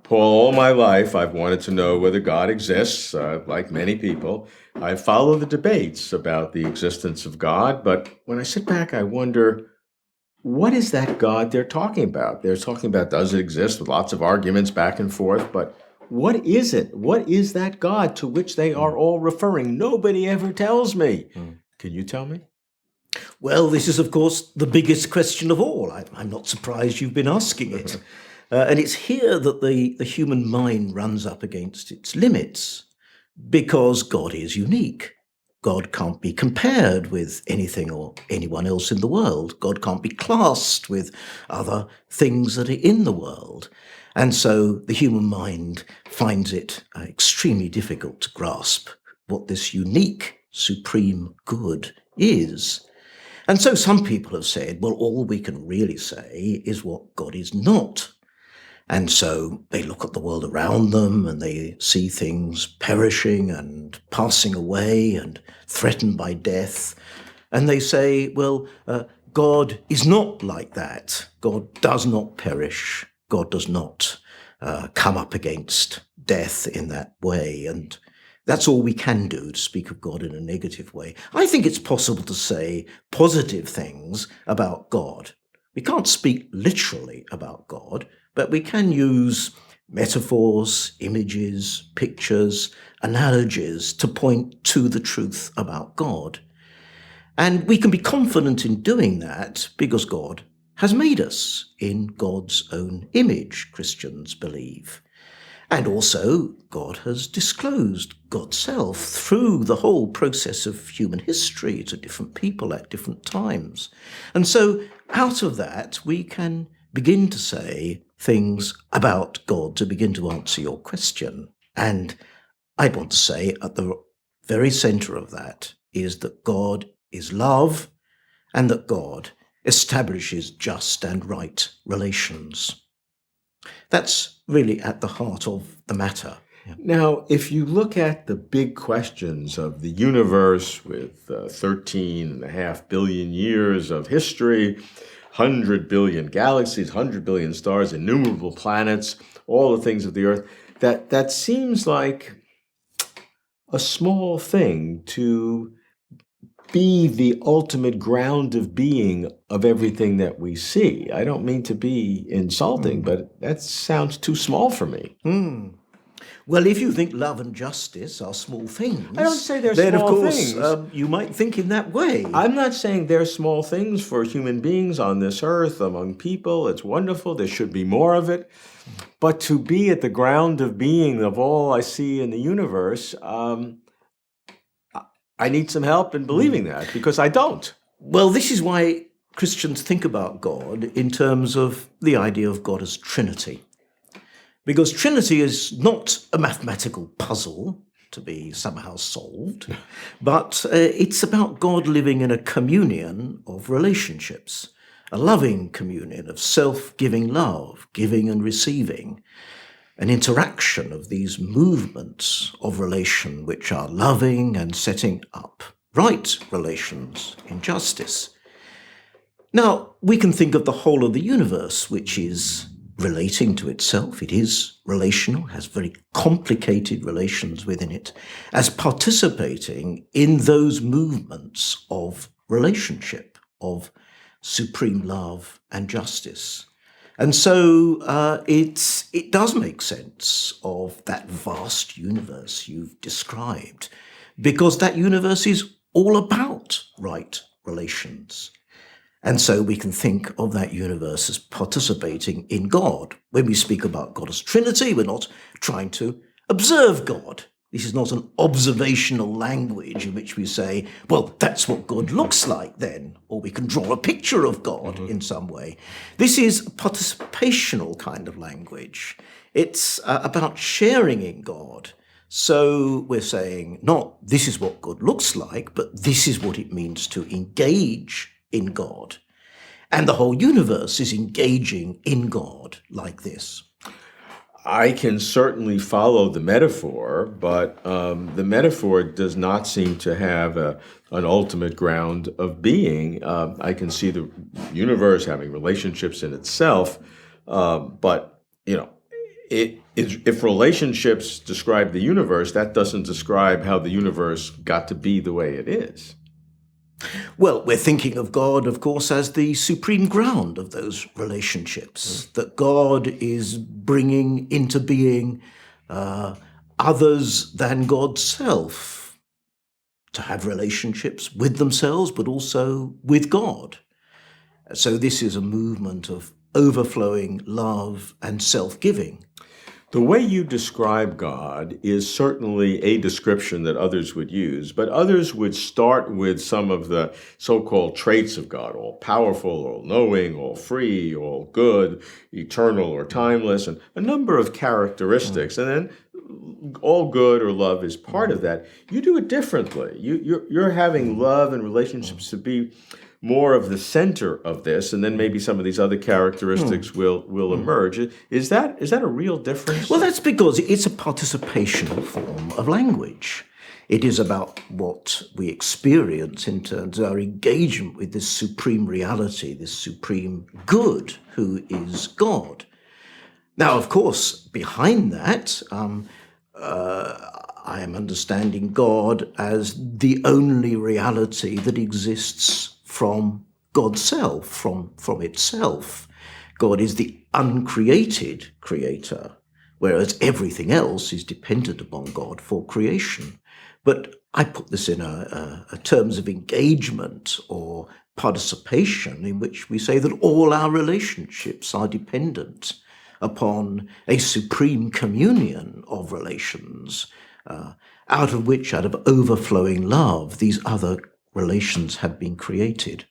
Paul, all my life I've wanted to know whether God exists, like many people. I follow the debates about the existence of God, but when I sit back, I wonder, what is that God they're talking about? They're talking about, does it exist, with lots of arguments back and forth, but what is it? What is that God to which they are all referring? Nobody ever tells me. Can you tell me? Well, this is, of course, the biggest question of all. I'm not surprised you've been asking it. And it's here that the human mind runs up against its limits, because God is unique. God can't be compared with anything or anyone else in the world. God can't be classed with other things that are in the world. And so the human mind finds it extremely difficult to grasp what this unique, supreme good is. And so some people have said, well, all we can really say is what God is not. And so they look at the world around them and they see things perishing and passing away and threatened by death. And they say, well, God is not like that. God does not perish. God does not come up against death in that way. And that's all we can do, to speak of God in a negative way. I think it's possible to say positive things about God. We can't speak literally about God, but we can use metaphors, images, pictures, analogies to point to the truth about God. And we can be confident in doing that because God has made us in God's own image, Christians believe. And also, God has disclosed God's self through the whole process of human history to different people at different times. And so, out of that, we can begin to say things about God to begin to answer your question. And I want to say at the very center of that is that God is love and that God establishes just and right relations. That's really at the heart of the matter. Now, if you look at the big questions of the universe with 13.5 billion years of history, 100 billion galaxies, 100 billion stars, innumerable planets, all the things of the earth, that seems like a small thing to be the ultimate ground of being of everything that we see. I don't mean to be insulting, but that sounds too small for me. Well, if you think love and justice are small things, I don't say they're then small of course things. You might think in that way. I'm not saying they're small things for human beings on this earth, among people. It's wonderful. There should be more of it. But to be at the ground of being of all I see in the universe, I need some help in believing that, because I don't. Well, this is why Christians think about God in terms of the idea of God as Trinity. Because Trinity is not a mathematical puzzle to be somehow solved, but it's about God living in a communion of relationships, a loving communion of self-giving love, giving and receiving, an interaction of these movements of relation which are loving and setting up right relations in justice. Now, we can think of the whole of the universe, which is relating to itself. It is relational, has very complicated relations within it, as participating in those movements of relationship, of supreme love and justice. And so it does make sense of that vast universe you've described, because that universe is all about right relations. And so we can think of that universe as participating in God. When we speak about God as Trinity, we're not trying to observe God. This is not an observational language in which we say, well, that's what God looks like then, or we can draw a picture of God in some way. This is a participational kind of language. It's about sharing in God. So we're saying not this is what God looks like, but this is what it means to engage in God. And the whole universe is engaging in God like this. I can certainly follow the metaphor, but the metaphor does not seem to have an ultimate ground of being. I can see the universe having relationships in itself, but if relationships describe the universe, that doesn't describe how the universe got to be the way it is. Well, we're thinking of God, of course, as the supreme ground of those relationships, that God is bringing into being others than God's self to have relationships with themselves, but also with God. So this is a movement of overflowing love and self-giving. The way you describe God is certainly a description that others would use, but others would start with some of the so-called traits of God: all powerful, all knowing, all free, all good, eternal or timeless, and a number of characteristics. And then all good or love is part of that. You do it differently. You're having love and relationships to be more of the center of this, and then maybe some of these other characteristics will emerge. Is that a real difference? Well, that's because it's a participational form of language. It is about what we experience in terms of our engagement with this supreme reality, this supreme good, who is God. Now, of course, behind that, I am understanding God as the only reality that exists from God's self, from itself. God is the uncreated creator, whereas everything else is dependent upon God for creation. But I put this in a terms of engagement or participation, in which we say that all our relationships are dependent upon a supreme communion of relations, out of which, out of overflowing love, these other relations have been created.